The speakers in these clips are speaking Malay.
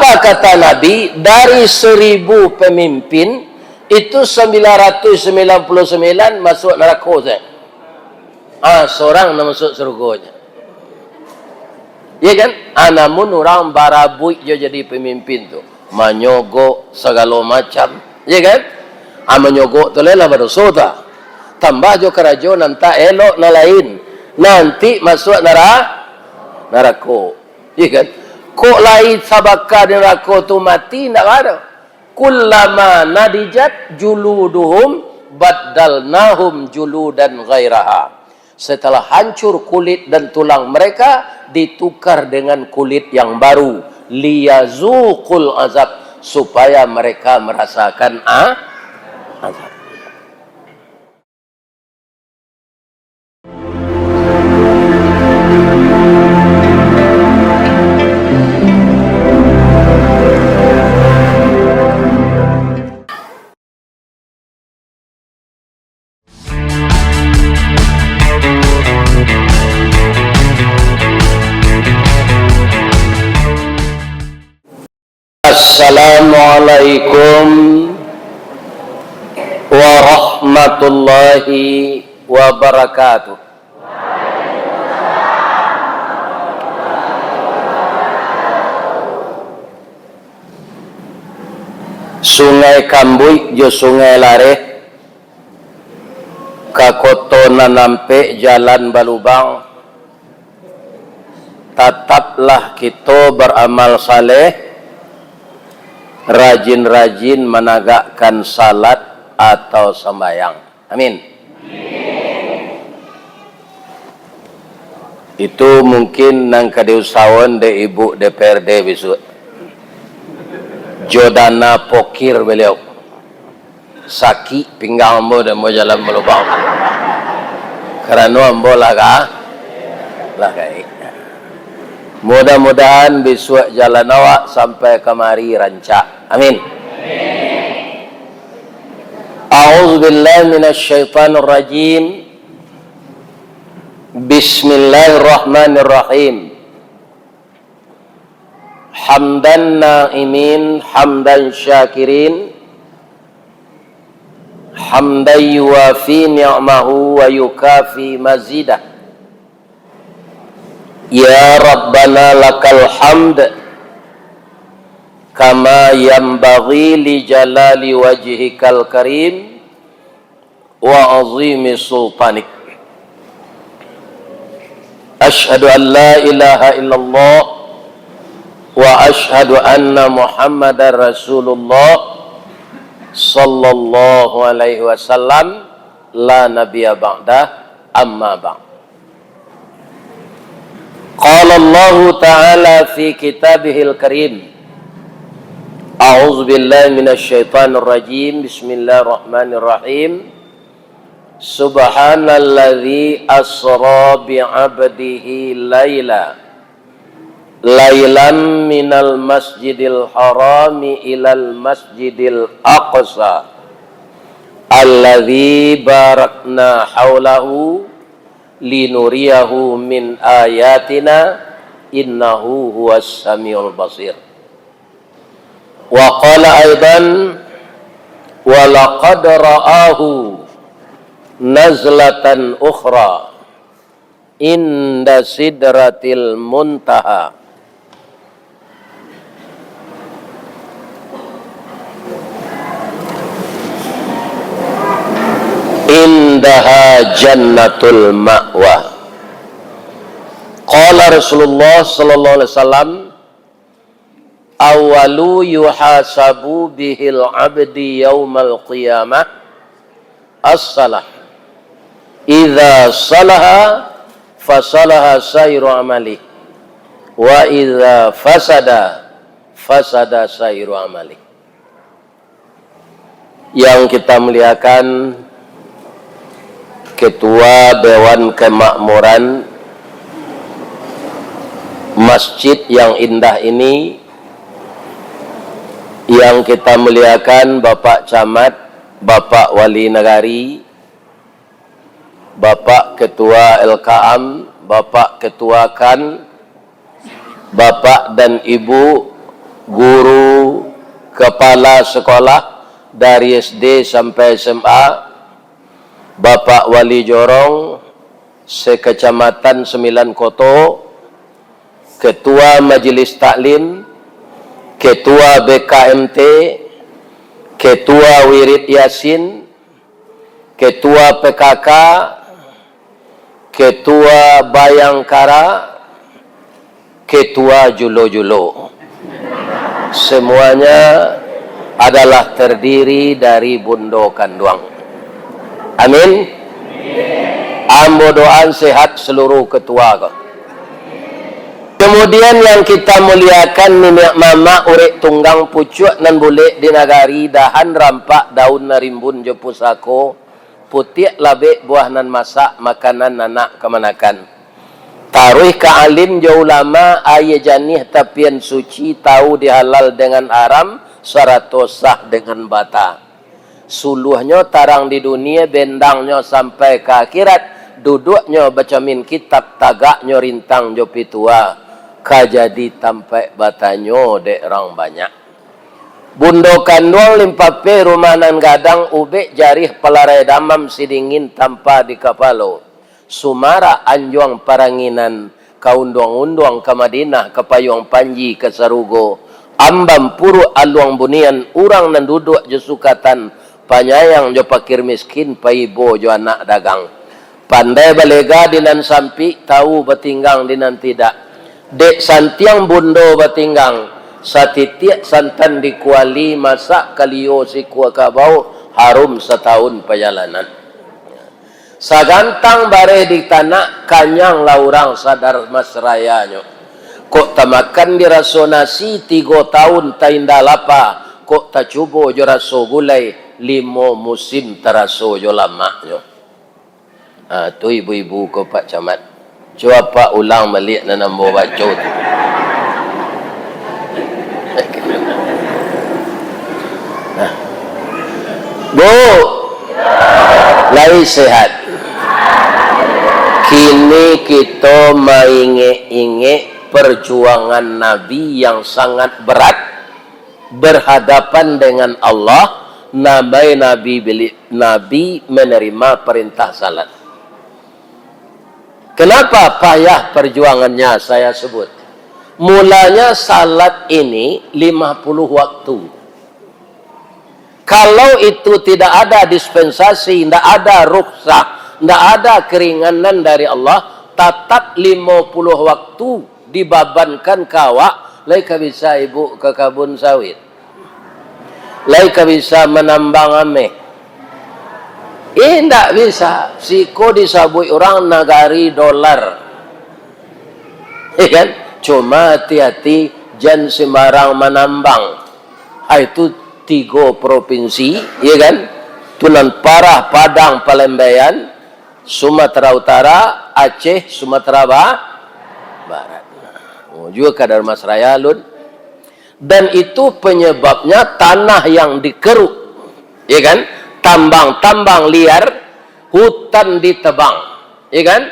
Maka kata Nabi, dari 1000 pemimpin, itu 999 masuk neraka saya. Seorang nak masuk surganya. Ya kan? Namun orang barabui je jadi pemimpin tu. Menyogok segala macam. Ya kan? Menyogok tu lelah berdosa. Tambah jo kerajaan nanti elok na lain. Nanti masuk neraka. Ya kan? Kok lain sabaka di neraka tu mati nak ada. Kullama nadijat juluduhum baddalnahum juludan ghairaha. Setelah hancur kulit dan tulang mereka, ditukar dengan kulit yang baru. Liyazuqul azab. Supaya mereka merasakan azab. Assalamualaikum warahmatullahi wabarakatuh. Sungai Kambuy jo Sungai Lareh kakotona nampe jalan Balubang. Tetaplah kita beramal saleh, rajin-rajin menegakkan salat atau sembahyang. Amin. Itu mungkin nang kadeusawan de ibu DPRD besok. Jodana pokir beliau. Saki pinggang ambo dan mau jalan melubang. Karena ambo lah mudah-mudahan besok jalan awak sampai kemari rancak. Amin. A'udzubillahi minasyaitonir rajim. Bismillahirrahmanirrahim. Hamdan na'imin, hamdan syakirin, hamdan yuwafi ni'mahu wa yukafi mazidah. Ya Rabbana lakal hamd kama yanbaghi li jalali wajhikal karim wa azimi sultanik. Ashhadu an la ilaha illallah wa ashhadu anna Muhammadar Rasulullah sallallahu alaihi wasallam la nabiyya ba'dah amma ba'd. Qala Allah Ta'ala fi kitabihil karim. A'udzu billahi minasyaitonir rajim. Bismillahirrahmanirrahim. Subhanalladzi asra bi'abdihi laylan minal masjidil harami ilal masjidil aqsa alladzi barakna haulahu linuriyahu min ayatina innahu huwas samiul basir. Wa qala aidan wa laqad ra'ahu nazlatan ukhra inda sidratil muntaha. Indaha jannatul ma'wa. Qala Rasulullah sallallahu alaihi wasallam, awalu yuhasabu bihil abdi yaumal qiyamah as-salah. Idza salaha fasalaha sairu amali wa idza fasada sairu amali. Yang kita muliakan Ketua Dewan Kemakmuran masjid yang indah ini, yang kita muliakan Bapak Camat, Bapak Wali Negari, Bapak Ketua LKAM, Bapak Ketua KAN, Bapak dan Ibu guru, kepala sekolah dari SD sampai SMA, Bapak Wali Jorong, sekecamatan 9 Koto, Ketua Majelis Taklim, Ketua BKMT, Ketua Wirid Yasin, Ketua PKK, Ketua Bayangkara, Ketua Julo-Julo. Semuanya adalah terdiri dari Bundo Kanduang. Amin. Ambo doaan sehat seluruh ketua kau. Kemudian yang kita muliakan nenek mama urek tunggang pucuk nan boleh di nagari dahan rampak daun narimbun jo pusako putih labe buah nan masak makanan nanak kemanakan. Taruh ke alim jo ulama ayah janih tapian suci tahu dihalal dengan haram sarato sah dengan bata. Suluhnya tarang di dunia bendangnya sampai ke akhirat duduknya baca min kitab tagaknya rintang jo pitua kajadi tampai batanyo dek orang banyak. Bundo Kanduang limpape rumanan gadang ube jarih pelarai damam sidingin tanpa di kapalo. Sumara anjuang paranginan kaundong-undong ke Madinah ke Payung Panji ke Sarugo. Ambam puru aluang bunian urang nan duduk je sukatan panyayang jo pakir miskin paibo jo anak dagang. Pandai balega dinan sampi tahu batinggang dinan tidak. Dek santiang bundo batinggang satitiak santan dikuali masak kalio si kuah kabau harum setahun perjalanan. Sagantang bare di tanah kanyang laurang sadar masrayanya. Kok tamakan dirasonasi 3 tahun tainda lapa. Kok tak cubo jo raso gulai 5 musim teraso jo lamaknya. Tu ibu-ibu ko Pak Camat. Coba Pak ulang balik na nambo baca tu. Bu, lagi sehat. Kini kita mainge-inge perjuangan Nabi yang sangat berat berhadapan dengan Allah. Nabi menerima perintah salat. Kenapa payah perjuangannya saya sebut? Mulanya salat ini 50 waktu. Kalau itu tidak ada dispensasi, tidak ada rukhsah, tidak ada keringanan dari Allah, tetap 50 waktu dibabankan kawak, laika bisa ibu ke kabun sawit. Laika bisa menambang ameh. Tidak bisa. Siko disabui orang nagari dolar. Kan? Cuma hati-hati jangan sembarang menambang. Itu 3 provinsi, ya kan? Tunan Parah, Padang, Palembang, Sumatera Utara, Aceh, Sumatera Barat. Juga kadar Mas Raya Lun. Dan itu penyebabnya tanah yang dikeruk, ya kan? Tambang-tambang liar, hutan ditebang, ya kan?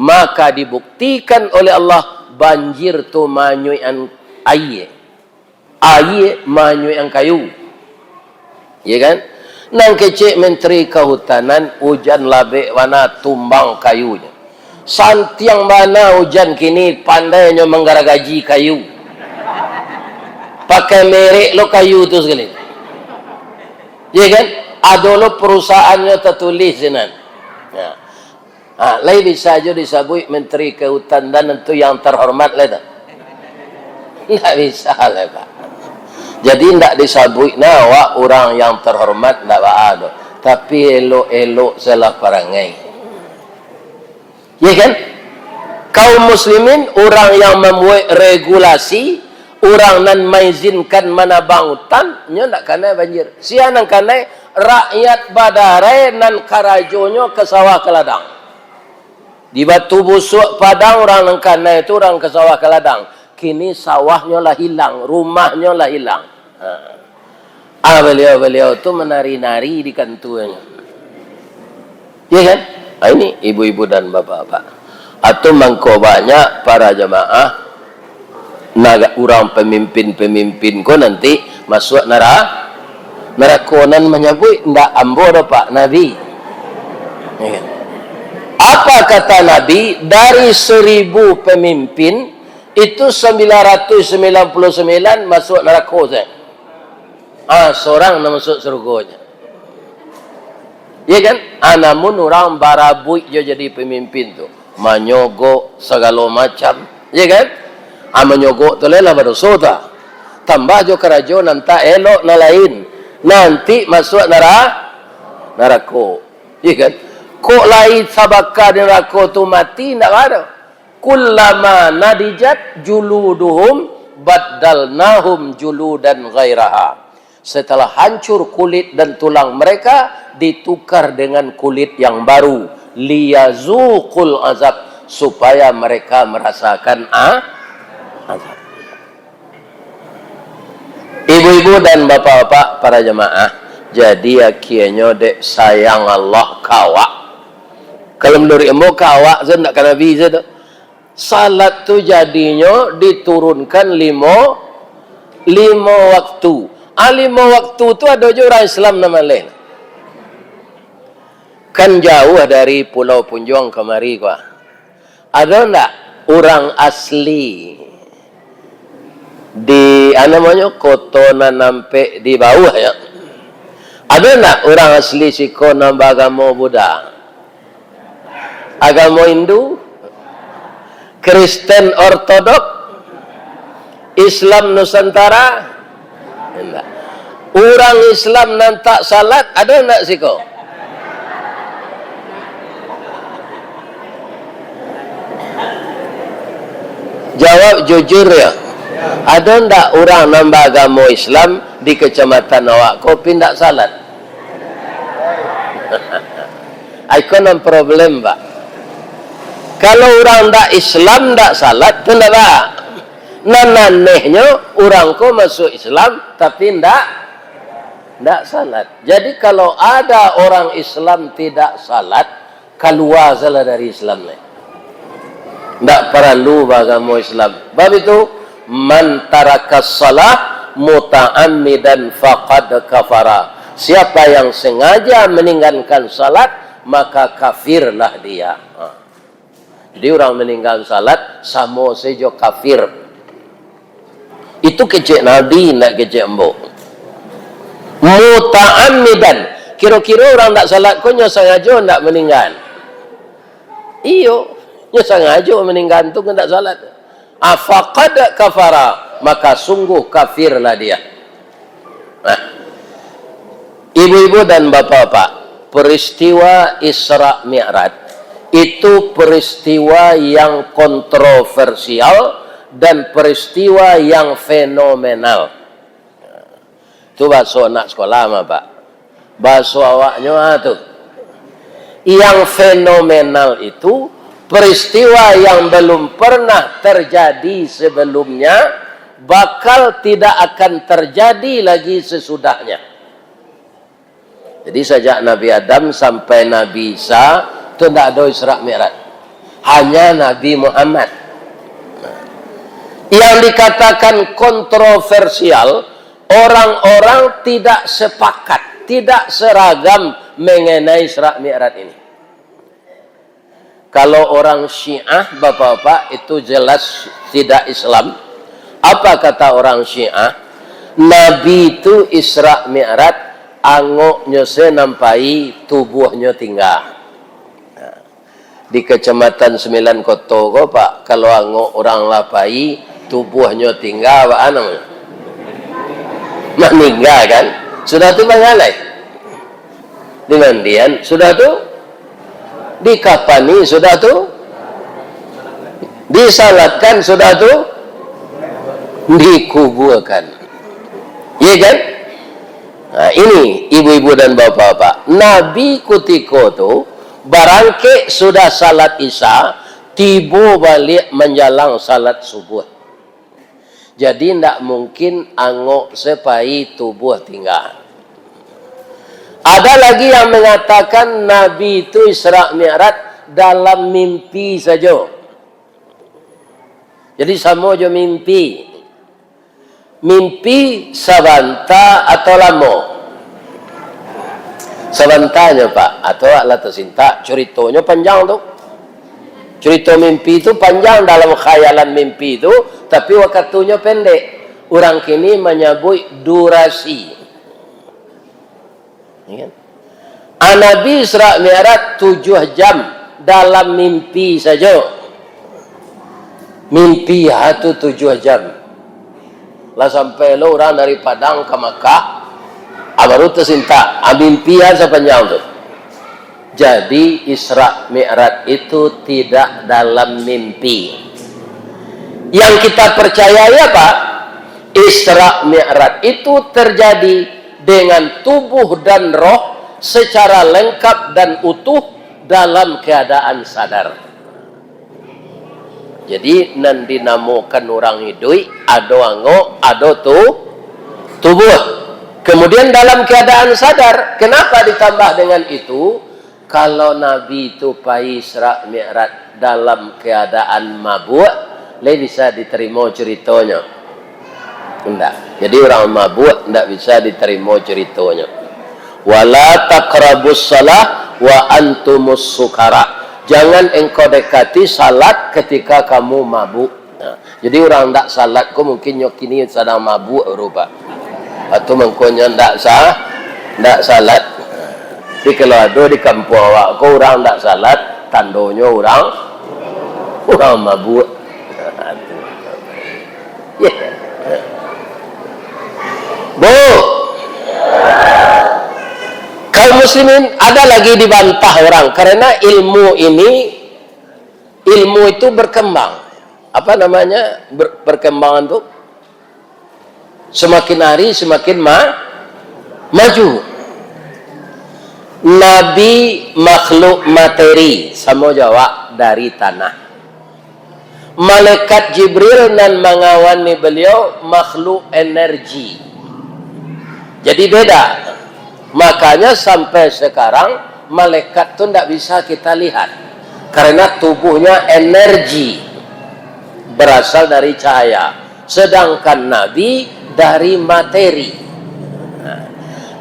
Maka dibuktikan oleh Allah banjir tu manyui an air manyui an kayu, ya kan? Nang kecik menteri kehutanan hujan labe wana tumbang kayunya. Santiang mana hujan kini pandainya menggaragaji kayu. Pakai merek lo kayu tu sekali. Ya kan? Adolo perusahaannya tertulis jenan. Ya. Lai bisa aja disabui menteri kehutanan itu yang terhormat lah tak? Tidak bisa lah Pak. Jadi tidak disabui nawa orang yang terhormat tidak ada. Tapi elok-elok salah parangai. Ya kan? Kaum muslimin orang yang membuat regulasi, orang nan mengizinkan menabang hutan, nya nak kena banjir. Sia nang kena rakyat badare nan karajonyo ke sawah ke ladang. Di Batu Busuk Padang orang nang kena itu orang ke sawah ke ladang. Kini sawahnya lah hilang, rumahnya lah hilang. Beliau tu menari-nari di kantunya. Ya kan? Ini ibu-ibu dan bapak-bapak. Atau mangko banyak para jemaah orang pemimpin ko nanti masuk nerakonan menyebut ndak ambo pak Nabi. Ya. Apa kata Nabi? Dari 1000 pemimpin itu 999 masuk neraka saya. Seorang nak masuk surganya. Ya kan? Namun orang barabui je jadi pemimpin tu. Menyogok segala macam. Ya kan? Menyogok tu lelah berdosa. Tambah jo kerajaan nanti elok na lain. Nanti masuk neraka. Ya kan? Kok lain sabaka di neraka tu mati tak ada. Kullama nadijat juluduhum baddalnahum juludan ghairaha. Setelah hancur kulit dan tulang mereka, ditukar dengan kulit yang baru. Liyazuqul azab. Supaya mereka merasakan azab. Ibu-ibu dan bapak-bapak para jemaah, jadi akhirnya dek sayang Allah kawak. Kalau menurut emo kawak, saya nak kena bisa tu. Salat tu jadinya diturunkan 5 waktu. 5 waktu tu ada je orang Islam nama lain. Kan jauh dari Pulau Punjong kemari kok. Ada enggak orang asli di namanya Kotona nampe di bawah ya? Ada enggak orang asli Sikona beragama Buddha? Agama Hindu? Kristen Ortodok? Islam Nusantara? Enggak. Orang Islam nan tak salat ada enggak siko? Jawab jujur ya. Ada enggak orang nambah agama Islam di kecamatan awak ko pindah salat? Ikon nan problem, Pak. Kalau orang ndak Islam ndak salat tu ndak, Pak. Nananehnya orang ko masuk Islam tapi ndak salat. Jadi kalau ada orang Islam tidak salat, keluar salah dari Islam ni. Ndak perlu agama Islam. Bab itu man tarakas salah muta'ammidan faqad kafara. Siapa yang sengaja meninggalkan salat maka kafirlah dia. Jadi orang meninggal salat sama saja kafir. Itu kecek Nabi, nak kecek embok. Muta'ammidan. Kira-kira orang tak salat kau nya sengaja nak meninggal. Iyo, nya sengaja meninggal tu tak salat. Faqad kafara, maka sungguh kafirlah dia. Nah. Ibu-ibu dan bapak-bapak, peristiwa Isra Mi'raj itu peristiwa yang kontroversial dan peristiwa yang fenomenal. Itu bahasa anak sekolah mah, Pak. Bahasa awaknya tu. Yang fenomenal itu peristiwa yang belum pernah terjadi sebelumnya, bakal tidak akan terjadi lagi sesudahnya. Jadi sejak Nabi Adam sampai Nabi Isa itu tidak ada Isra Mi'raj. Hanya Nabi Muhammad. Yang dikatakan kontroversial, orang-orang tidak sepakat, tidak seragam mengenai Isra Mi'raj ini. Kalau orang Syiah, bapak-bapak, itu jelas tidak Islam. Apa kata orang Syiah? Nabi itu Isra Mi'raj, angoknya senampai, tubuhnya tinggal. Di kecamatan 9 Kota ko, Pak, kalau angok orang lapai, tubuhnya tinggal, apa namanya? Meninggal kan? Sudah tu bangalai. Di mandian, sudah tu? Di kapani, sudah tu? Disalatkan, sudah tu? Dikuburkan. Iya kan? Nah, ini ibu-ibu dan bapak-bapak. Nabi kutiko tu, barangke sudah salat Isya, tiba balik menjelang salat subuh. Jadi tidak mungkin angok sepai tubuh tinggal. Ada lagi yang mengatakan Nabi itu Isra Mi'raj dalam mimpi saja. Jadi sama je mimpi. Mimpi sabanta atau lamo. Sabantanya Pak, atau alat tersinta, ceritanya panjang tu. Cerita mimpi itu panjang dalam khayalan mimpi itu, tapi waktunya pendek. Orang kini menyebut durasi. Ya. Nabi Isra Mi'raj 7 jam dalam mimpi saja. Mimpi itu 7 jam. Lah sampai lo orang dari Padang ke Makkah, baru tersinta. Mimpi sepanjang tu. Jadi Isra Mi'raj itu tidak dalam mimpi. Yang kita percayai apa? Isra Mi'raj itu terjadi dengan tubuh dan roh secara lengkap dan utuh dalam keadaan sadar. Jadi nan dinamokan orang hidup, ada anggo, ada tubuh. Kemudian dalam keadaan sadar, kenapa ditambah dengan itu? Kalau Nabi itu pai Isra Mi'raj dalam keadaan mabuk, bisa diterima ceritanya. Enggak. Jadi orang mabuk enggak bisa diterima ceritanya. Wala taqrabus shalah wa antumus sukara. Jangan engkau dekati salat ketika kamu mabuk. Nah, jadi orang enggak salat kok mungkin nyokini sedang mabuk rupa. Atau mengkonya enggak salat. Jadi kalau ada di kampung awak kau orang enggak salat, tandanya orang mabuk. Ya. Bu, kaum muslimin ada lagi dibantah orang karena ilmu itu berkembang. Apa namanya berkembangan tuh? Semakin hari semakin maju. Nabi makhluk materi, sama Jawa dari tanah. Malaikat Jibril dan mengawani beliau makhluk energi. Jadi beda. Makanya sampai sekarang malaikat itu tidak bisa kita lihat. Karena tubuhnya energi. Berasal dari cahaya. Sedangkan Nabi dari materi. Nah,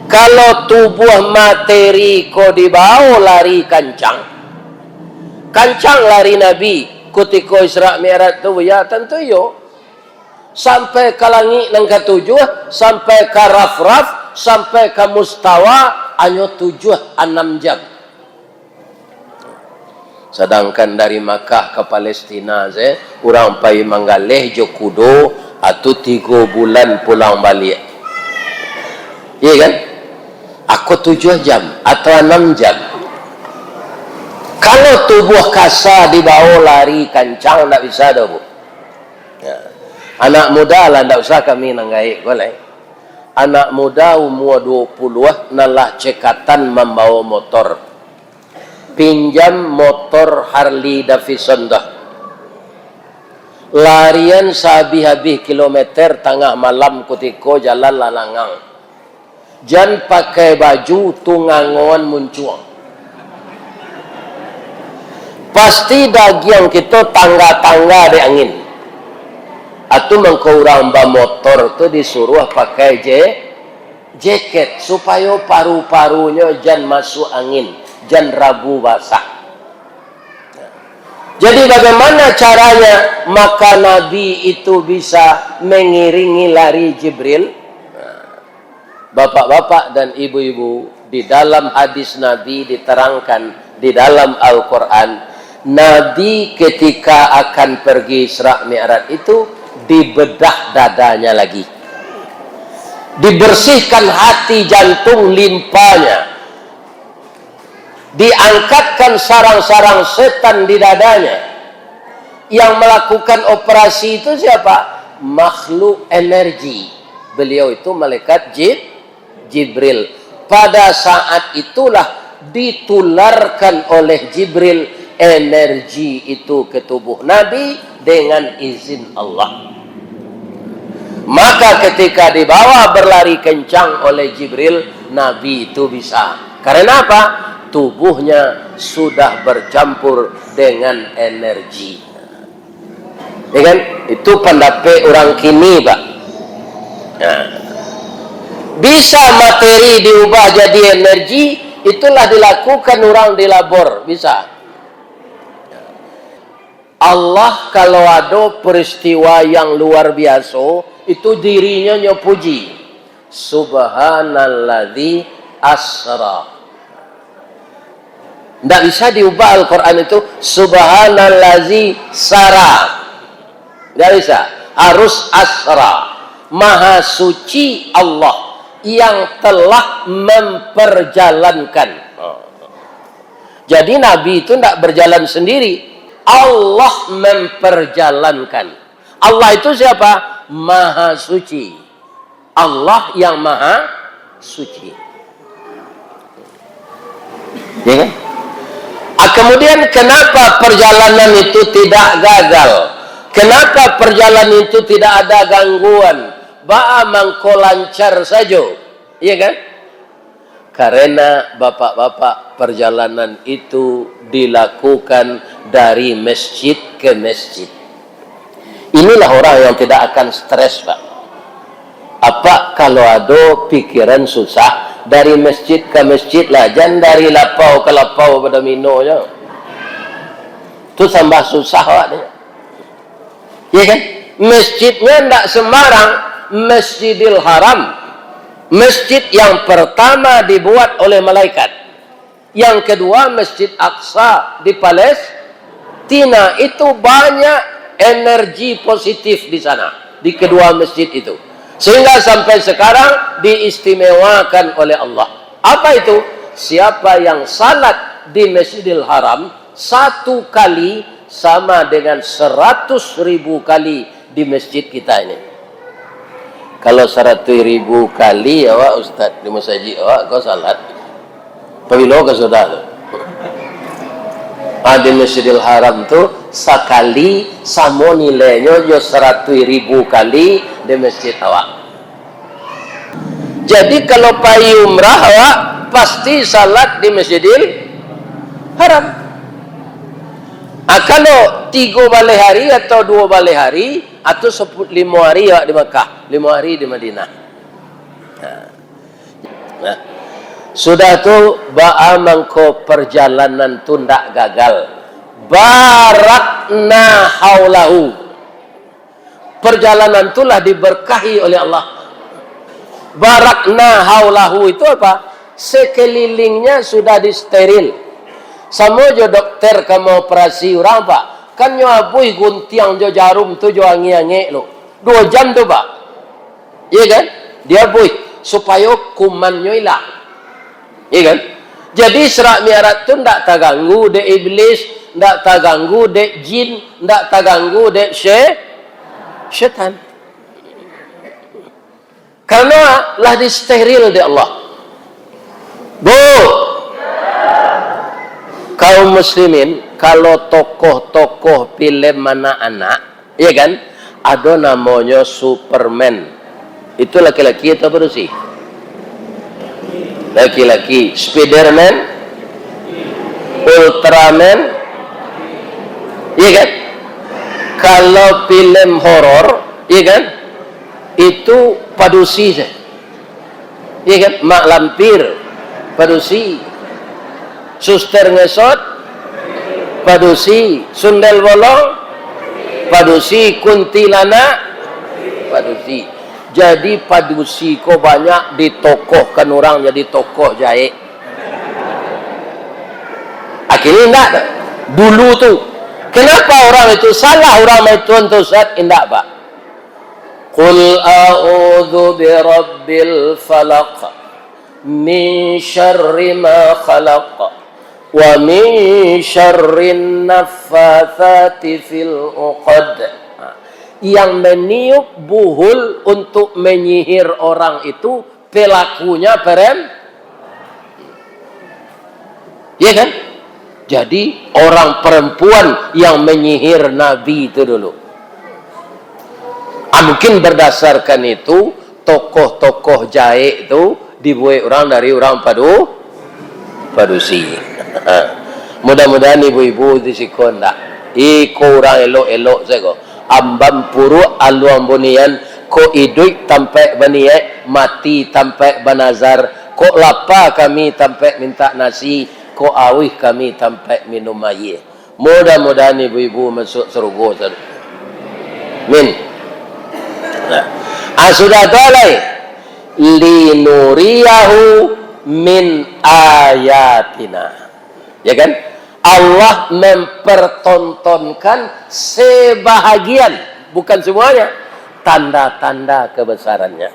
kalau tubuh materi kau dibawa lari kancang. Kancang lari Nabi. Ketika Isra Mi'raj itu ya tentu yo. Sampai ke langit yang ke-7, sampai ke raf-raf, sampai ke mustawa, hanya 7-6 jam. Sedangkan dari Makkah ke Palestina, orang pai manggaleh jo kudo, atau 3 bulan pulang balik. Iya kan? Aku 7 jam, atau 6 jam. Kalau tubuh kasa dibawa lari kancang, tak bisa dah bu. Ya. Anak muda lah, tak usah kami nanggai, boleh. Anak muda umur 20 nalah cekatan membawa motor. Pinjam motor Harley Davidson dah. Larian sehabis-habis kilometer tengah malam ketika jalan lalangang. Jangan pakai baju tungangon muncul. Pasti dagiang kita tangga-tangga di angin. Atau mengkurang motor tu disuruh pakai jaket supaya paru-parunya jangan masuk angin, jangan rabu basah. Jadi bagaimana caranya maka Nabi itu bisa mengiringi lari Jibril? Bapak-bapak dan ibu-ibu, di dalam hadis Nabi diterangkan di dalam Al-Quran, Nabi ketika akan pergi Isra Mi'raj itu dibedah dadanya lagi, dibersihkan hati jantung limpanya, diangkatkan sarang-sarang setan di dadanya. Yang melakukan operasi itu siapa? Makhluk energi. Beliau itu malaikat Jibril. Pada saat itulah ditularkan oleh Jibril energi itu ke tubuh Nabi dengan izin Allah. Maka ketika dibawa berlari kencang oleh Jibril, Nabi itu bisa. Karena apa? Tubuhnya sudah bercampur dengan energi. Ya kan? Itu pendapat orang kini, Pak. Nah, bisa materi diubah jadi energi, itulah dilakukan orang di labor, bisa. Allah kalau ada peristiwa yang luar biasa, itu dirinya nyopuji. Subhanalladzi asra. Tidak bisa diubah Al-Quran itu subhanalladzi sara. Tidak bisa. Harus asra. Maha suci Allah yang telah memperjalankan. Jadi Nabi itu tidak berjalan sendiri. Allah memperjalankan. Allah itu siapa? Maha suci. Allah yang maha suci. Ya kan? Kemudian kenapa perjalanan itu tidak gagal? Kenapa perjalanan itu tidak ada gangguan? Ba'a mangko lancar saja. Iya kan? Karena bapak-bapak perjalanan itu dilakukan dari masjid ke masjid. Inilah orang yang tidak akan stres, Pak. Apa kalau ada pikiran susah dari masjid ke masjid lah, jangan dari lapau ke lapau pada minonya. Itu tambah susah, Pak. Ya kan? Masjidnya tidak sembarang. Masjidil Haram, masjid yang pertama dibuat oleh malaikat. Yang kedua Masjid Aqsa di Palestina. Itu banyak energi positif di sana, di kedua masjid itu, sehingga sampai sekarang diistimewakan oleh Allah. Apa itu? Siapa yang salat di Masjidil Haram satu kali sama dengan 100.000 kali di masjid kita ini. Kalau 100.000 kali ya Wak Ustaz di masjid awak kau salat pabilo ke sudah tu. Di Masjidil Haram tu sekali sama nilainya jo 100.000 kali di masjid awak. Jadi kalau pergi umrah awak pasti salat di Masjidil Haram. Kalau 3 balai hari atau 2 balai hari atau 5 hari ya di Makkah, 5 hari di Madinah. Nah, sudah tu ba'a mangko perjalanan tu ndak gagal. Barakna haulahu. Perjalanan itulah diberkahi oleh Allah. Barakna haulahu itu apa? Sekelilingnya sudah disteril. Sama jo dokter kamu operasi orang, Pak. Kan nyo abui guntiang jo jarum tu jo angi-angi lo. 2 jam tu, Pak. Iya kan? Dia abui supaya kumannya hilang. Iya kan? Jadi serak miarat tu ndak terganggu de iblis, ndak terganggu de jin, ndak terganggu de syaitan. Karena lah disteril de Allah. Bu, kaum muslimin, kalau tokoh-tokoh film anak-anak, ya kan, ada namanya Superman. Itu laki-laki atau berusi? Laki-laki. Spiderman, Ultraman, ya kan? Kalau film horor, ya kan, itu padusi, ya kan, mak lampir, padusi. Suster ngesot, padusi. Sundel bolong, padusi. Kuntilanak, padusi. Jadi padusi kok banyak ditokohkan orang jadi tokoh jahit. Akhirnya enggak. Dulu tu kenapa orang itu salah, orang itu untuk saat enggak, Pak? Qul a'udzu birabbil falaq min syarri ma khalaq wa min syarrin naffatsati fil uqad. Yang meniup buhul untuk menyihir orang itu pelakunya ya kan? Jadi orang perempuan yang menyihir Nabi itu dulu. Mungkin berdasarkan itu tokoh-tokoh jahe itu dibuat orang dari orang padusi. Mudah-mudahan ibu-ibu di sikon tak. Iko orang elok-elok saya kok. ambam puru aluang bunian ko idui tampe baniye mati tampe banazar ko lapa kami tampe minta nasi ko awih kami tampe minum air. Mudah-mudahan ibu-ibu masuk surga. Min. Nah, sudah dalai linuriyahu min ayatina. Ya kan? Allah mempertontonkan sebahagian, bukan semuanya, tanda-tanda kebesarannya.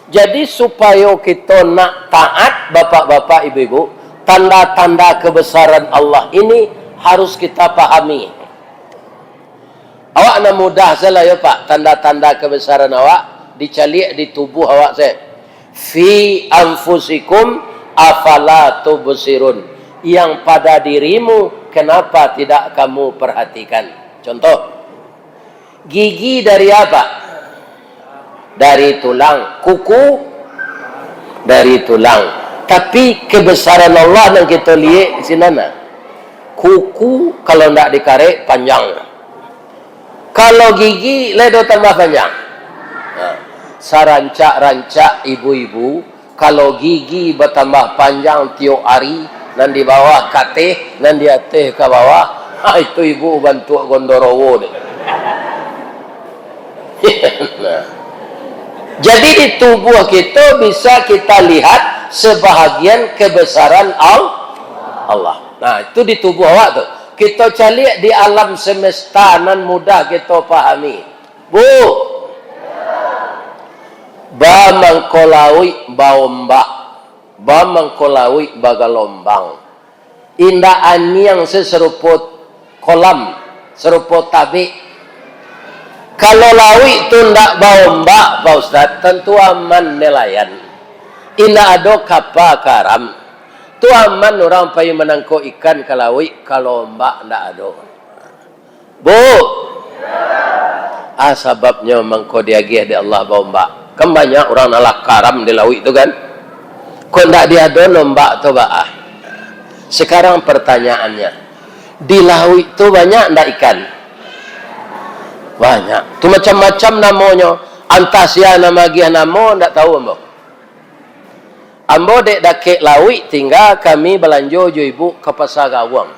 Jadi supaya kita nak taat, bapak-bapak, ibu-ibu, tanda-tanda kebesaran Allah ini harus kita pahami. Awak nak mudah salah ya Pak, tanda-tanda kebesaran awak dicalik di tubuh awak saya. Fi anfusikum afala tubsirun. Yang pada dirimu, kenapa tidak kamu perhatikan? Contoh, gigi dari apa? Dari tulang. Kuku dari tulang. Tapi kebesaran Allah yang kita lihat di sini, kuku kalau tidak dikarik panjang. Kalau gigi ledo tambah panjang. Nah, sarancak-rancak ibu-ibu, kalau gigi bertambah panjang tiap hari, dan di bawah kateh, dan di atas ke bawah, itu ibu bantu Gondorowo deh. Nah, jadi di tubuh kita bisa kita lihat sebahagian kebesaran Allah. Nah, itu di tubuh awak tuh. Kita cari di alam semesta nan mudah kita pahami. Bu, ba mangkolawi baombak. Ba mengkolawi bagalombang. Indah yang seseruput kolam, seruput tabi. Kalau lawi itu ndak baombak, Pak Ustaz, tentu aman nelayan. Indah ada kapal karam. Tu aman orang payu menangkau ikan kalawi, kalau ombak ndak ada. Bu, sebabnya mengkau diagih di Allah baombak. Kan banyak orang nalak karam di lawi itu kan. Kok tidak diado nombak tu ba'ah. Sekarang pertanyaannya, di laut itu banyak tidak ikan? Banyak. Tu macam-macam namanya. Antasia nama gia nama tidak tahu ambo. Ambo dek dakek laut tinggal kami belanja jo ibu ke pasar Gawang.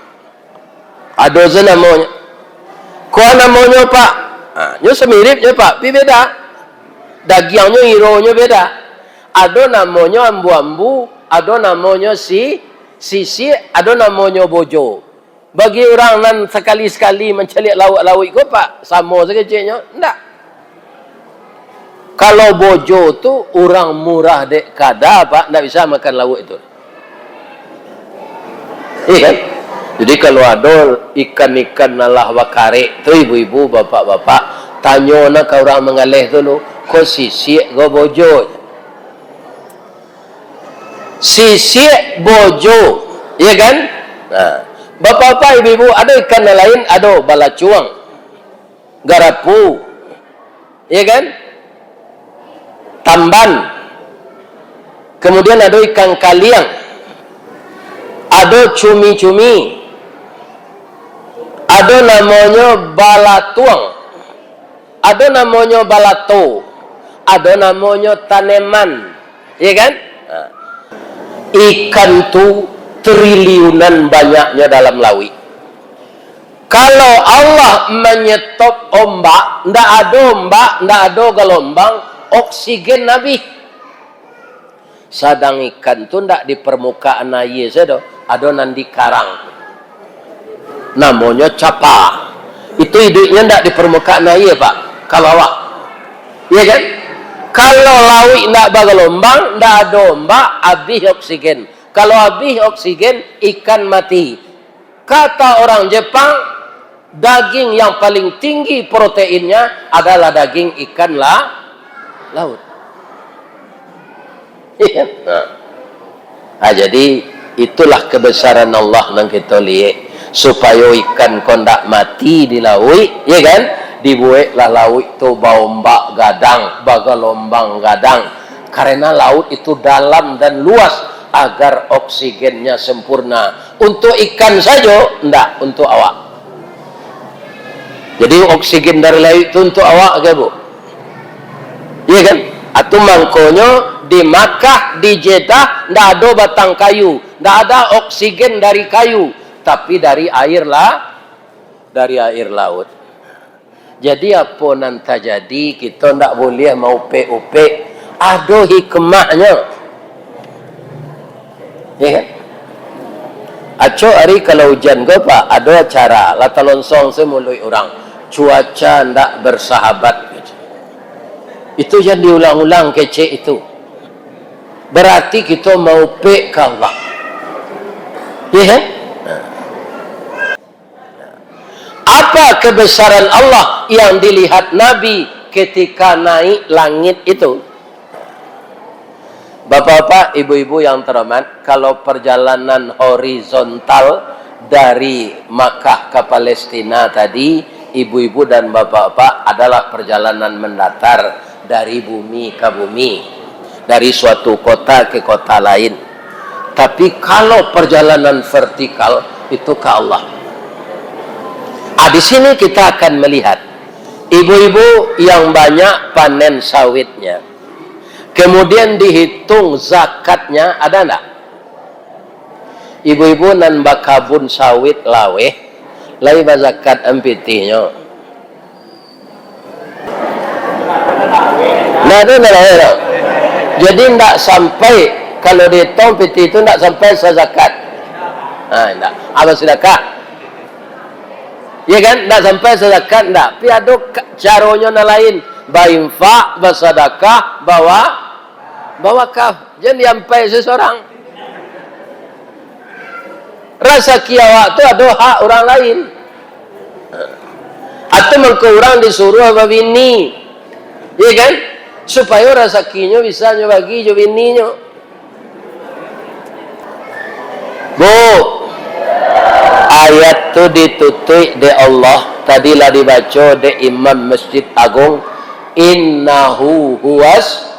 Ada je namanya. Kau namanya Pak? Nyo semirip je Pak, tapi beda. Dagingnya ironya beda. Ada namanya ambu-ambu, ada namanya sisi, ada namanya bojo. Bagi orang nan sekali-sekali mencari lauk-lauk itu Pak, sama sekecilnya, enggak. Kalau bojo tu orang murah dek kada Pak, enggak bisa makan lauk itu. Iya kan? Jadi kalau ada ikan-ikan nalah wakare tu ibu-ibu, bapak-bapak, tanya nak orang mengalih dulu, kau sisi, kau bojo. Sisik bojo, ya kan? Nah, bapak-bapak, ibu-ibu, ada ikan lain, ada balacuang, garapu, ya kan? Tamban, kemudian ada ikan kaliang, ada cumi-cumi, ada namanya balatuang, ada namanya balato, ada namanya taneman, ya kan? Nah, ikan tu triliunan banyaknya dalam laut. Kalau Allah menyetop ombak, ndak ada gelombang, oksigen nabi. Sadang ikan tu ndak di permukaan air saja, ada nan di karang. Namanya capa. Itu hidupnya ndak di permukaan air Pak. Kalau awak, iya kan? Kalau laut tidak bergelombang, tidak ada ombak, habis oksigen. Kalau habis oksigen, ikan mati. Kata orang Jepang, daging yang paling tinggi proteinnya adalah daging ikan laut. Nah, jadi itulah kebesaran Allah yang kita lihat. Supaya ikan kondak mati di laut, ya kan? Dibuatlah laut itu baombak gadang, bagalombang gadang. Karena laut itu dalam dan luas agar oksigennya sempurna. Untuk ikan saja, enggak, untuk awak. Jadi oksigen dari laut itu untuk awak ke bu? Iya kan? Atau mangkonyo di Makkah, di Jeddah, ndak ada batang kayu, ndak ada oksigen dari kayu, tapi dari air lah, dari air laut. Jadi apa nanti jadi kita ndak boleh mau upe-upe, ada hikmahnya. Ya kan? Aco hari kalau hujan ke pak, ada cara lata lonsong semului orang, cuaca ndak bersahabat. Itu yang diulang-ulang kece itu. Berarti kita mau pe ke Allah. Ya kan? Apa kebesaran Allah yang dilihat Nabi ketika naik langit itu? Bapak-bapak, ibu-ibu yang terhormat, kalau perjalanan horizontal dari Makkah ke Palestina tadi, ibu-ibu dan bapak-bapak adalah perjalanan mendatar dari bumi ke bumi, dari suatu kota ke kota lain. Tapi kalau perjalanan vertikal itu ke Allah. Di sini kita akan melihat ibu-ibu yang banyak panen sawitnya, kemudian dihitung zakatnya, ada enggak? Ibu-ibu nan bakabun sawit laweh, lai zakat empitinya. Nah, itu nah. Jadi enggak sampai kalau dihitung piti itu enggak sampai sezakat. Nah, enggak. Apa sedekah? Ya kan? Enggak sampai sezakat enggak. Tapi ada caranya lain. Bainfa, bersedekah, bawa wakaf. Jangan sampai seseorang. Rasa kiawak itu ada hak orang lain. Atau mereka orang disuruh sama bini. Ya kan? Supaya rezekinya bisa bagi bininya. Bu, ayat tu ditutup de Allah. Tadilah dibaca de Imam Masjid Agung. Innahu huwas.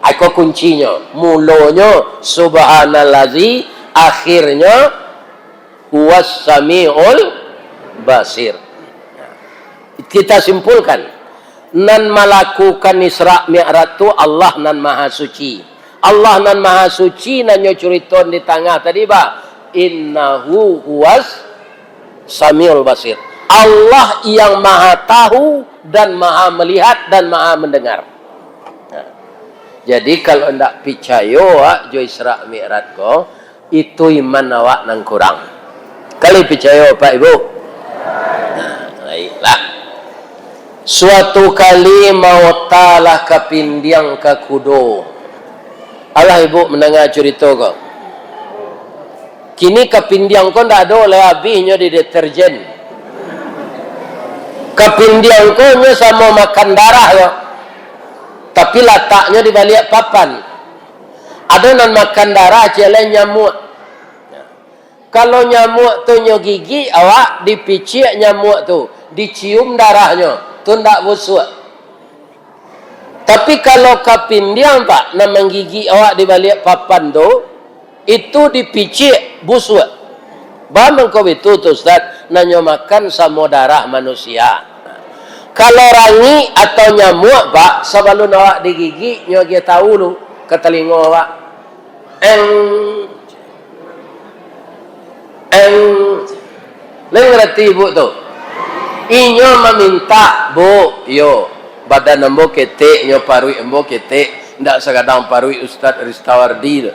Aku kuncinya. Mulanya subhanallazi. Akhirnya huwas sami'ul basir. Kita simpulkan. Nan melakukan Isra Mi'raj tu Allah nan maha suci. Allah nan maha suci nan nyuriton di tengah tadi ba. Innahu huwas samiul basir. Allah yang maha tahu dan maha melihat dan maha mendengar. Nah, jadi kalau ndak percaya jo Isra Mi'raj ko, itu iman awak nang kurang. Kali percaya Pak Ibu? Nah, baiklah. Suatu kali mau talah kapindiang ke kudo. Allah ibu mendengar cerita kau. Kini kapindiang kau ndak ada oleh habisnya di deterjen. Kapindiang kau nya sama makan darah ya. Tapi letaknya di balik papan. Ada non makan darah jalan nyamuk. Kalau nyamuk tu nyo gigi awak dipicik nyamuk tu, dicium darahnya. Tu ndak busuk. Tapi kalau kapindiang pak nak menggigi awak di balik papan tu, itu dipicik busuk. Bamang kau itu tu Ustaz, nanyo makan sama darah manusia. Kalau rangi atau nyamuk pak, sebelum awak digigi nyo dia tahu lu ke telinga awak. Ngerti ibu tu? Inyo meminta, bu, yo, badan embo ketek, nyo parui embo ketek, ndak sekadang parui Ustaz Ristawardi.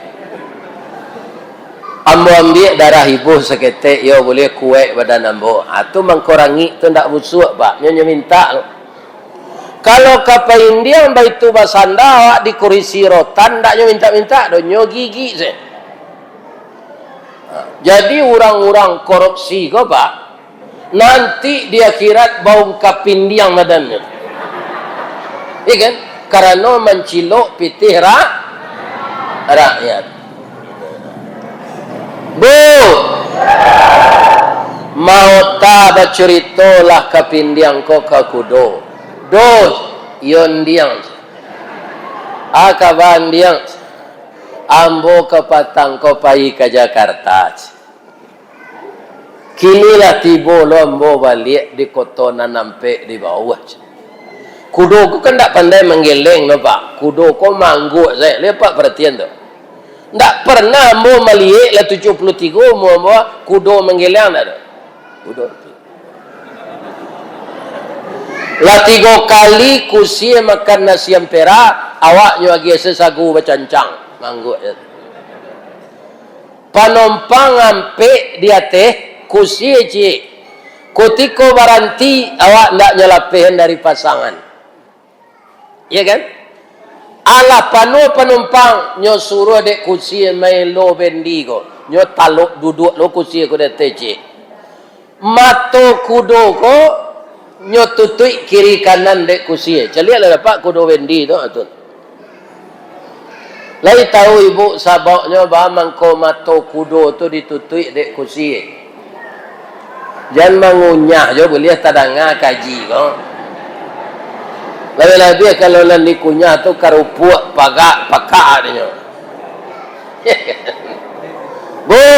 Ambo ambil darah ibu seketek, yo boleh kuek badan embo. Atau mengkurangi, tu ndak busuk, pak. Nyo minta. Kalau kapain dia itu basanda, awak di kurisi rotan, ndak nyo minta-minta, do nyo gigi se. Jadi orang-orang korupsi kau pak. Nanti di akhirat bau kapindiang badannya. Iya kan? Karena mencilok pitih rakyat. Bu, mau tak berceritalah kapindiang kau ke kudo. Dos, yon diang. Akaban diang. Ambo ke Patang kau pai ke Jakarta. Kinilah tiba lombo balik di kotonan nampak di bawah. Kudo ku kan tak pandai menggeleng no pak. Kudo ku mangguk saya. Lepak perhatian tu. Tak pernah mau melihat lah 73 mau kudo menggeleng tak ada. Kudo. Lah 3 kali kusi makan nasi ampera, awaknya lagi sesagu bercancang. Mangguk. Penumpang ampe di atas kusi cik. Kutiko baranti awak ndak nyelapihan dari pasangan. Ya kan? Ala panu penumpang nyo suruh dek kursi main lo bendigo. Nyo taluk duduk lo kursi ko de tece. Mato kudo ko nyo tutui kiri kanan dek kursi. Celiak lah dapat kudo bendi tu atun. Lai tahu ibu saboknya bah mangko mato kudo tu ditutui dek kursi. Jangan mengunyah jo boleh tadanga kaji ko. Lebih-lebih kalau nak dikunyah tu karupuk pakak dia. Bu,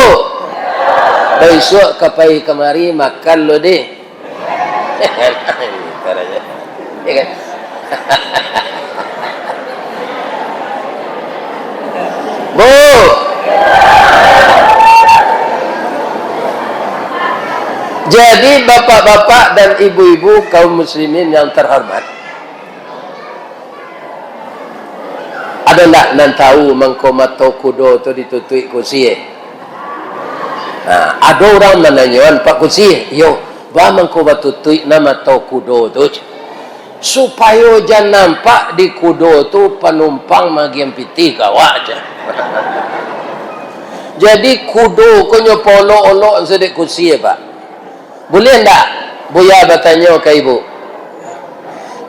besok kapai kemari makan lo deh. Bu, jadi bapak-bapak dan ibu-ibu kaum muslimin yang terhormat, ada tak nan tahu mengkomato kudo tu ditutui kursi? Ada orang menanyakan Pak kursi, yo, bah mengkomatutui nama to kudo tu supaya jangan nampak di kudo tu penumpang magian piti kawak je. Jadi kudo konyo polo-olok sedek kursi Pak. Boleh tak? Buya bertanya ke ibu.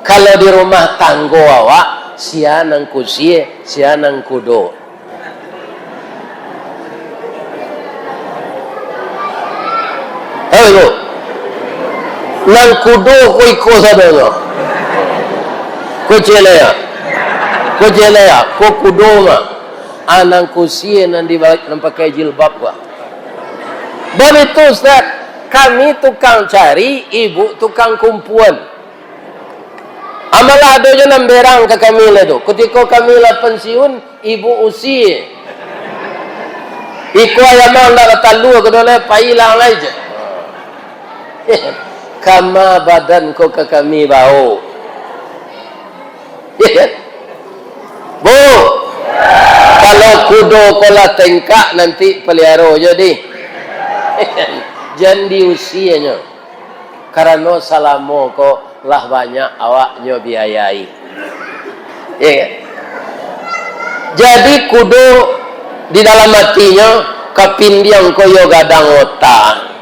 Kalau di rumah tangga awak sianang kursi, sianang kudo. Ibu, nang kudo ko iko sadono. Ko celaya. Ko celaya, ko kudo ma. Anang kursi nang dibalik nang pakai jilbab gua. Dan itu Ustaz, kami tukang cari, ibu tukang kumpuan. Amalah ada je nak berang ke Kamila tu. Ketika Kamila pensiun, ibu usia. Iku ayamang nak talu ke dole pailang aja. Kama badan ko ke kami bau. Bu, kalau kudo kola tengkak nanti pelihara jadi. Jangan diusianya. Karena salamo ko lah banyak awaknya biayai. Ya. Jadi kudu di dalam hatinya kepindiang koyo gadang otak.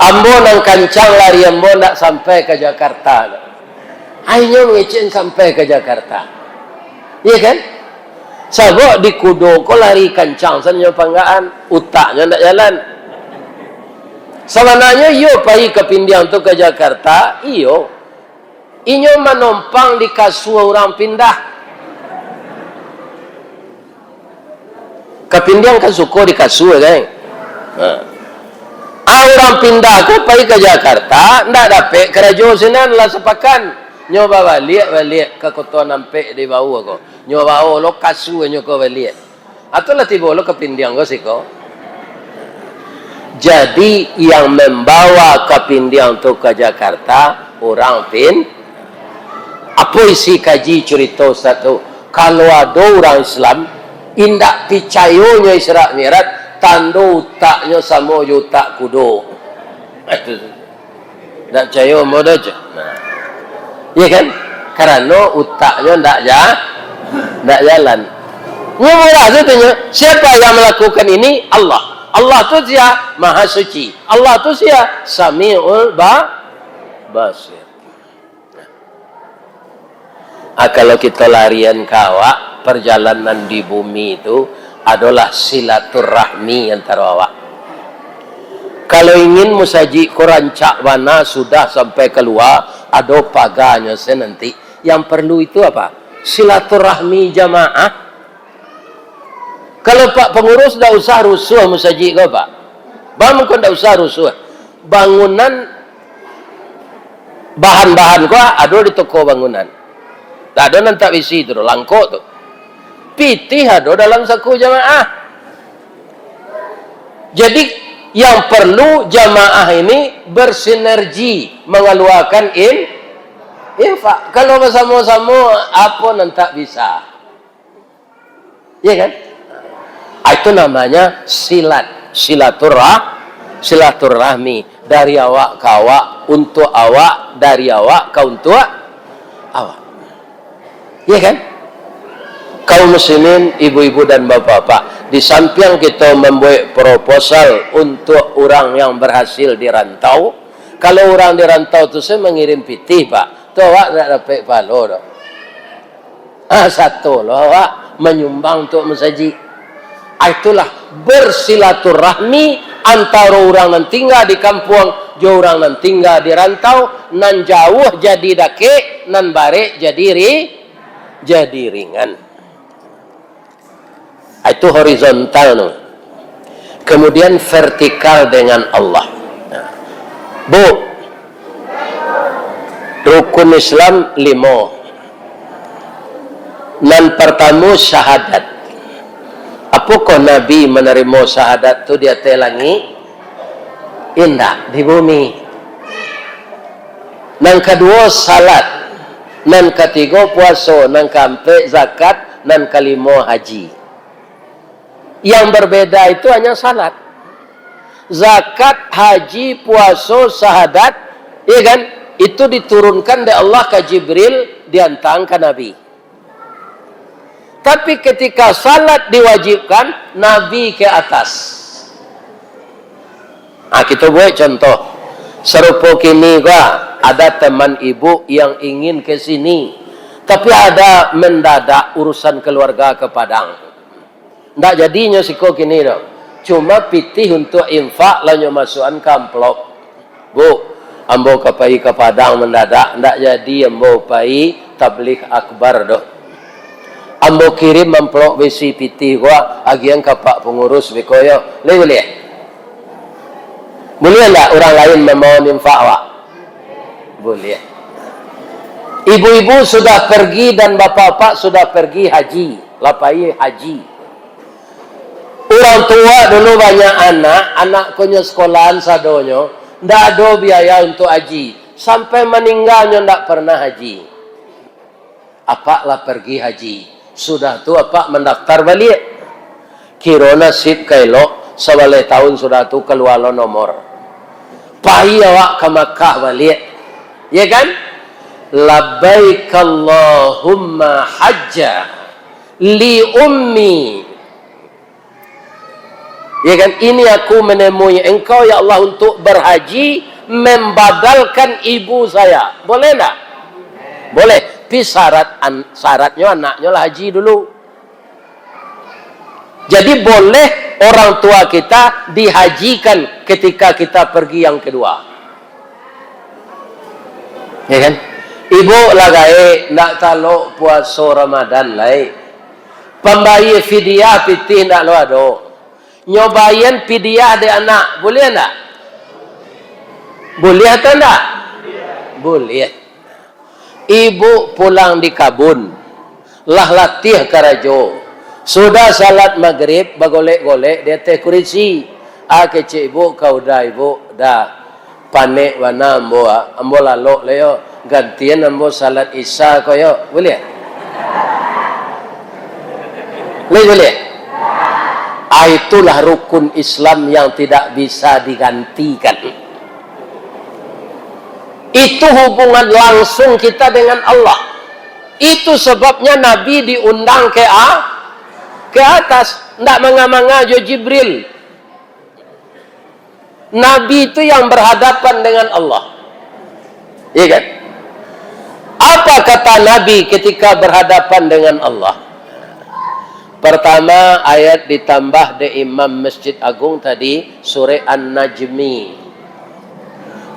Ambo nang kancang lari ambo nak sampai ke Jakarta. Ayo ngecen sampai ke Jakarta. Iya kan? Sabok di kudo ko lari kancang sanyo panggaan, utaknya ndak jalan. Sebenarnya yo pergi ke pindiang tu ke Jakarta, iyo. Inyo menompang di kasua orang pindah. Ke pindiang kan suko di kasua kan. Orang pindah ke pergi ke Jakarta, ndak dapat kerja senan lah sepakan. Nyoba balik ke kota nampak di bawah ko. Nyoba lo kasua nyo ko balik. Atau lah tiba lo ke pindiang ko siko. Jadi yang membawa ke pindiang tu ke Jakarta orang apa isi kaji cerita satu, kalau ada orang Islam indak picayonya Isra Mi'raj tanda utaknya sama utak kudo. Itu ndak percaya modal je. Ya kan? Karena utaknya ndak jalan. Mula katanya, siapa yang melakukan ini? Allah. Allah tu dia Maha Suci. Allah tu dia Sami'ul Basir. Kalau kita larian kawak, perjalanan di bumi itu adalah silaturahmi antara awak. Kalau ingin musaji korancak mana sudah sampai keluar, ada paganya nanti. Yang perlu itu apa? Silaturahmi jamaah. Kalau Pak pengurus dah usah rusuh musaji kau Pak. Bang kau ndak usah rusuh. Bangunan bahan-bahan gua ada di toko bangunan. Tak ada nanti isi tu, langkok tu. Pitih ada dalam saku jamaah. Jadi yang perlu jamaah ini bersinergi mengeluarkan infak. Kalau bersama-sama apa nanti bisa. Ya kan? Itu namanya silaturahmi dari awak ke awak, untuk awak, dari awak ke untuk awak. Ya kan? Kaum muslimin, ibu-ibu dan bapak-bapak, di samping kita membuat proposal untuk orang yang berhasil di rantau, kalau orang di rantau tu saya mengirim pitih, Pak, tu awak nak dapat palo dah. Satu loh awak menyumbang untuk masjid. Itulah bersilaturahmi antara orang yang tinggal di kampung, jo orang yang tinggal di rantau, nan jauh jadi dake, nan bare jadi ringan. Itu horizontal no. Kemudian vertikal dengan Allah. Bu, rukun Islam 5. Nan pertama syahadat. Apakah Nabi menerima syahadat tu di atas langit? Indah di bumi. Nan kedua salat. Nan ketiga puasa. Nan keempat zakat. Nan kelima haji. Yang berbeda itu hanya salat. Zakat, haji, puasa, syahadat, ya kan? Itu diturunkan dari Allah ke Jibril, dihantar ke Nabi. Tapi ketika salat diwajibkan, Nabi ke atas. Kita buat contoh. Serupa kini gua, ada teman ibu yang ingin ke sini, tapi ada mendadak urusan keluarga ke Padang. Ndak jadinya siko kini dong. Cuma pitih untuk infak lanyo masukan ke amplop. Bu, ambo kapai ke Padang mendadak, ndak jadi ambo pai tabligh akbar dong. Ambo kirim amplop besi pitih gua agian ke Pak pengurus bekoyo. Boleh? Boleh enggak orang lain memohon infak awak? Boleh. Ibu-ibu sudah pergi dan bapak-bapak sudah pergi haji, lapai haji. Orang tua dulu banyak anak punya sekolahan sadonyo, ndak ada biaya untuk haji. Sampai meninggalnya ndak pernah haji. Apa lah pergi haji. Sudah tu apa mendaftar balik. Kirona sip kailo, sebalik tahun sudah tu keluar nomor. Pai awak ke Makkah balik. Ya kan? Labbaik Allahumma hajja li ummi. Ya kan, ini aku menemui engkau ya Allah untuk berhaji membadalkan ibu saya. Boleh tak? Boleh. Tapi syaratnya anaknya lah haji dulu. Jadi boleh orang tua kita dihajikan ketika kita pergi yang kedua. Ya kan? Ibu lagai nak talok puasa Ramadan lai. Pembayi fidyah pitih nak lo ado. Nyobain pidiah de anak, boleh tak? Boleh atau tak? Boleh. Ibu pulang di kabun, lah latih karajo. Sudah salat maghrib, bagolek-golek dia teh kurisi. Kecik ibu kau dah ibu dah panek wana ambo lalok leo gantian ambo salat isya koyo, boleh? Boleh. Itulah rukun Islam yang tidak bisa digantikan. Itu hubungan langsung kita dengan Allah. Itu sebabnya Nabi diundang ke atas. Tidak manga-manga jo Jibril. Nabi itu yang berhadapan dengan Allah. Iya kan? Apa kata Nabi ketika berhadapan dengan Allah? Pertama ayat ditambah di Imam Masjid Agung tadi surah An-Najmi.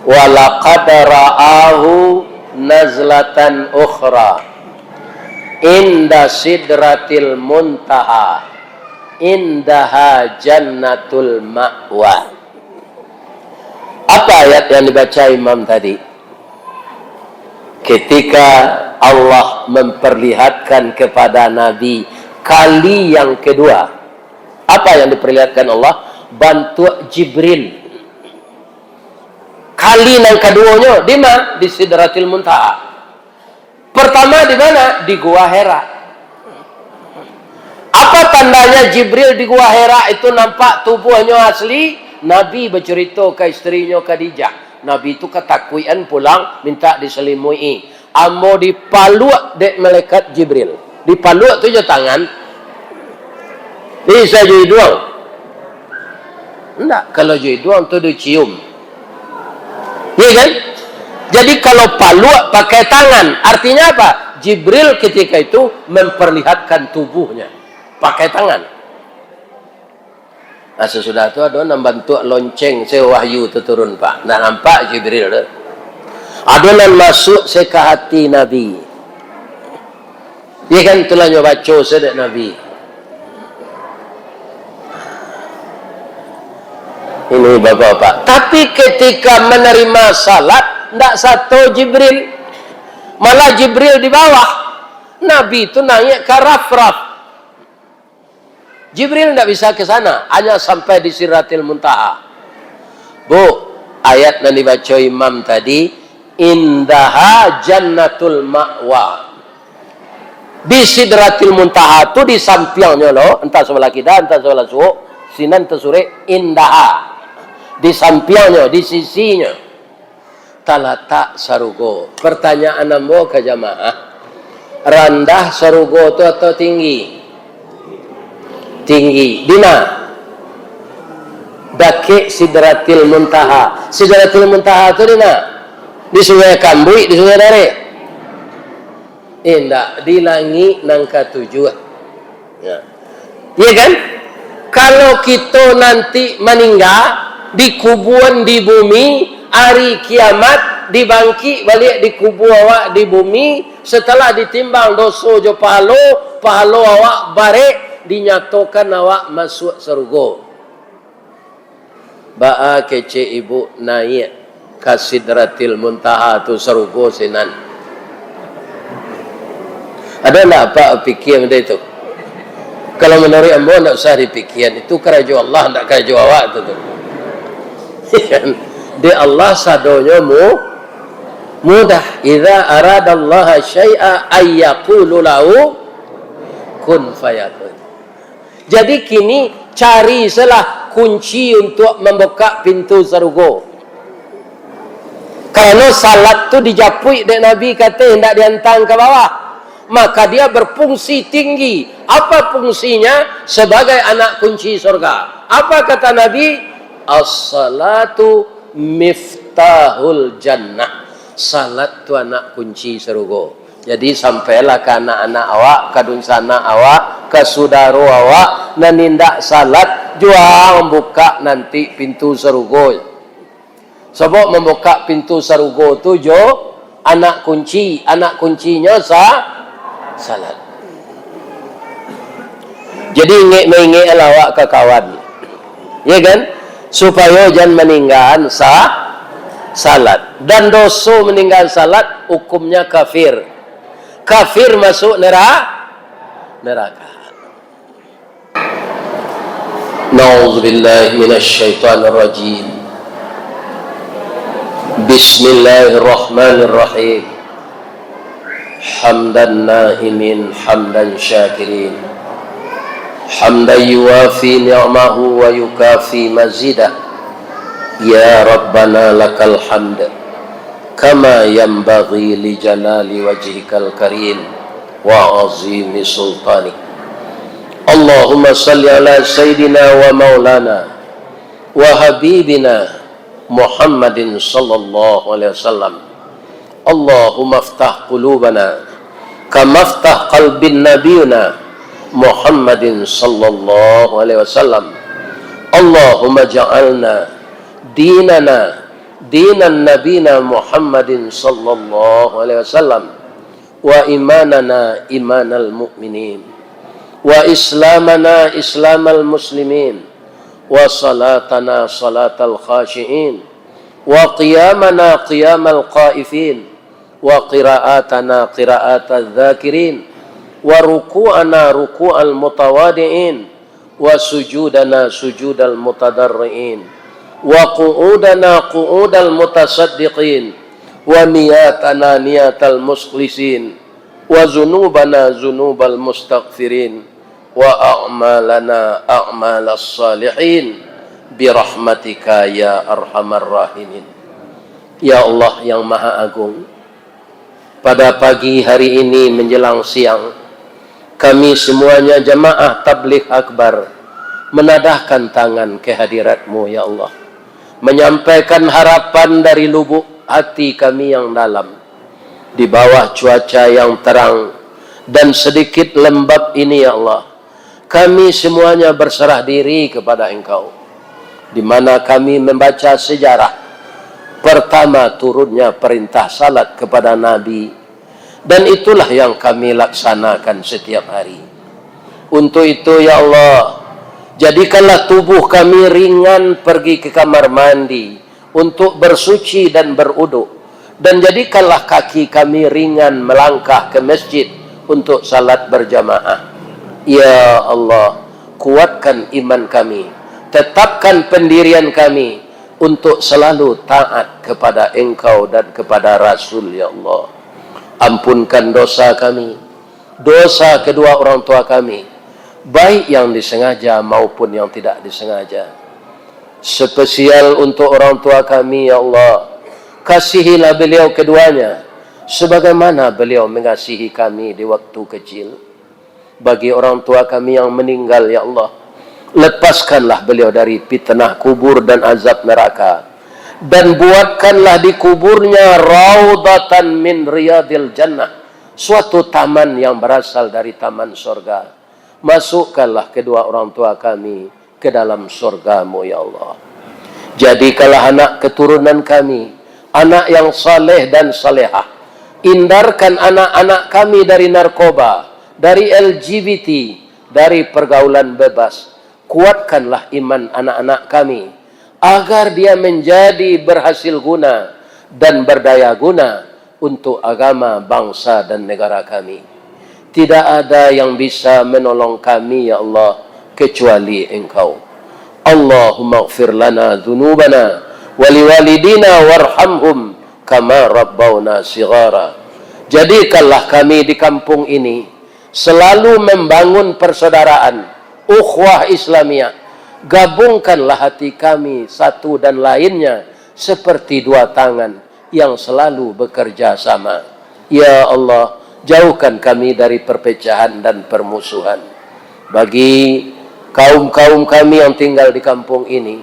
Walaqad ra'ahu nazlatan ukhra inda sidratil muntaha indaha jannatul ma'wa. Apa ayat yang dibaca imam tadi? Ketika Allah memperlihatkan kepada Nabi kali yang kedua, apa yang diperlihatkan Allah? Bantu Jibril. Kali yang keduanya di mana? Di Sidratil Muntaha. Pertama di mana? Di Gua Hira. Apa tandanya Jibril di Gua Hira itu nampak tubuhnya asli? Nabi bercerita ke istrinya Khadijah. Nabi itu ketakuan pulang minta diselimui. Amo dipaluk dek malaikat Jibril. Dipaluk tu je tangan. Bisa jadi doang. Enggak, kalau jadi doang tu dicium. Ya kan? Jadi kalau paluk pakai tangan, artinya apa? Jibril ketika itu memperlihatkan tubuhnya pakai tangan. Nah, sesudah itu ada yang bantu lonceng sewahyu itu turun Pak. Nah, nampak Jibril tu. Ada yang masuk ke hati Nabi. Ya kan, itulah yang baca sedek Nabi. Ini bapak-bapak. Tapi ketika menerima salat, tidak satu Jibril. Malah Jibril di bawah. Nabi itu naik ke raf-raf. Jibril tidak bisa ke sana. Hanya sampai di Sidratil Muntaha. Bu, ayat yang dibaca imam tadi. Indaha jannatul ma'wa. Di Sidratil Muntaha itu di sampingnya loh. Entah sebelah kiri, entah sebelah suhu. Sinan tersure indaha. Di sampingnya, di sisinya talatak sarugo. Pertanyaan ambo ke jamaah, rendah sarugo itu atau tinggi? Tinggi. Dina dake Sidratil Muntaha. Sidratil Muntaha itu dina di Sungai Kambui, di Sungai Dare. Indah di langit nangka tujuh. Ya. Iya kan? Kalau kita nanti meninggal di kuburan di bumi, hari kiamat dibangkit balik di kubur awak di bumi, setelah ditimbang dosa jo pahalo awak barek, dinyatakan awak masuk surga. Ba'a kece ibu naik ke Sidratil Muntaha tu surga sinan. Ada tak apa fikir benda itu? Kalau menurut ambo tak usah dipikir, itu kerja Allah, tak kerja awak tu. Di Allah sadonya mudah. Idza aradallaha syai'a ayyaqulu lahu kun fayakun. Jadi kini cari salah kunci untuk membuka pintu surga. Karena salat tu dijapui dek Nabi kata hendak dihantar ke bawah. Maka dia berfungsi tinggi. Apa fungsinya? Sebagai anak kunci surga. Apa kata Nabi? As-salatu miftahul jannah. Salat tu anak kunci surga. Jadi sampailah ke anak-anak awak, ke dunsana awak, ke saudara awak, menindak salat, jua membuka nanti pintu surga. Sebab membuka pintu surga tu jo anak kunci, anak kuncinya salat. Jadi ingin awak ke kawan. Ya kan? Supaya jangan meninggal salat. Dan dosa meninggal salat hukumnya kafir. Kafir masuk neraka. Na'udzubillahi minasyaitonir rajim. Bismillahirrahmanirrahim. Hamdan na'imin hamdan syakirin. Hamdan yuwafi ni'mahu wa yukafi mazidah. Ya Rabbana lakal hamd kama yanbaghi li jalali wajhikal karim wa azimi sultanik. Allahumma salli ala sayyidina wa maulana wa habibina Muhammadin sallallahu alaihi wasallam. Allahumma aftah qulubana kama aftah qalbin nabiyina Muhammadin sallallahu alaihi wasallam. Allahumma ja'alna dinana dinan nabina Muhammadin sallallahu alaihi wasallam wa imanana imanal mu'minin wa islamana islamal muslimin wa salatana salatal khashi'in wa qiyamana qiyamal qaifin, wa qira'atana qira'atal dhakirin, wa ruku'ana ruku'al mutawadi'in, wa sujudana sujudal mutadarri'in, wa qu'udana qu'udal mutasaddiqin, wa niyatana niyatal mukhlisin, wa zunubana zunubal mustaghfirin, wa a'malana a'malas salihin birahmatika ya arhamar rahimin. Ya Allah yang Maha Agung, pada pagi hari ini menjelang siang, kami semuanya jamaah tabligh akbar menadahkan tangan kehadirat-Mu ya Allah, menyampaikan harapan dari lubuk hati kami yang dalam. Di bawah cuaca yang terang dan sedikit lembab ini ya Allah, kami semuanya berserah diri kepada Engkau, di mana kami membaca sejarah pertama turunnya perintah salat kepada Nabi, dan itulah yang kami laksanakan setiap hari. Untuk itu ya Allah, jadikanlah tubuh kami ringan pergi ke kamar mandi untuk bersuci dan beruduk, dan jadikanlah kaki kami ringan melangkah ke masjid untuk salat berjamaah. Ya Allah, kuatkan iman kami, tetapkan pendirian kami untuk selalu taat kepada Engkau dan kepada Rasul ya Allah. Ampunkan dosa kami, dosa kedua orang tua kami, baik yang disengaja maupun yang tidak disengaja. Spesial untuk orang tua kami ya Allah, kasihilah beliau keduanya sebagaimana beliau mengasihi kami di waktu kecil. Bagi orang tua kami yang meninggal ya Allah, lepaskanlah beliau dari fitnah kubur dan azab neraka, dan buatkanlah di kuburnya raudatan min riyadil jannah, suatu taman yang berasal dari taman surga. Masukkanlah kedua orang tua kami ke dalam surga-Mu ya Allah. Jadikanlah anak keturunan kami anak yang saleh dan salehah. Hindarkan anak-anak kami dari narkoba, dari LGBT, dari pergaulan bebas. Kuatkanlah iman anak-anak kami agar dia menjadi berhasil guna dan berdaya guna untuk agama, bangsa dan negara kami. Tidak ada yang bisa menolong kami ya Allah kecuali Engkau. Allahumma ighfir lana dhunubana wa liwalidina warhamhum kama rabbawna shighara. Jadikanlah kami di kampung ini selalu membangun persaudaraan, ukhuwah Islamiyah. Gabungkanlah hati kami satu dan lainnya seperti dua tangan yang selalu bekerja sama. Ya Allah, jauhkan kami dari perpecahan dan permusuhan. Bagi kaum-kaum kami yang tinggal di kampung ini,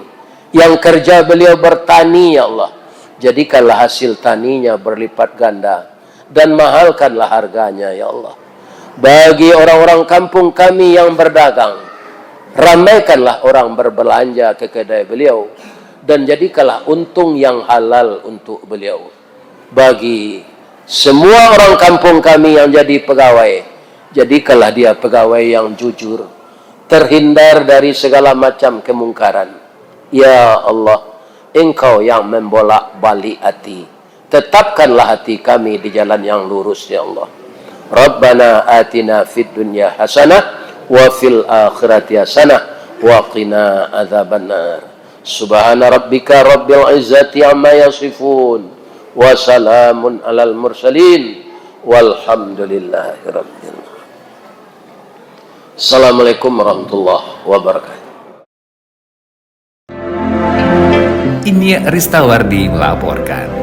yang kerja beliau bertani ya Allah, jadikanlah hasil taninya berlipat ganda dan mahalkanlah harganya ya Allah. Bagi orang-orang kampung kami yang berdagang, ramaikanlah orang berbelanja ke kedai beliau dan jadikanlah untung yang halal untuk beliau. Bagi semua orang kampung kami yang jadi pegawai, jadikanlah dia pegawai yang jujur, terhindar dari segala macam kemungkaran. Ya Allah, Engkau yang membolak-balik hati, tetapkanlah hati kami di jalan yang lurus ya Allah. Rabbana atina fid dunya hasanah wa fil akhirati hasanah wa qina adzabannar. Subhana rabbika rabbil izzati amma yasifun wa salamun alal mursalin walhamdulillahi rabbil alamin. Assalamualaikum warahmatullahi wabarakatuh. Ini Ristawardi melaporkan.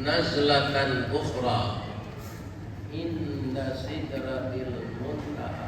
nazlatan ukhra inda sidratil muntaha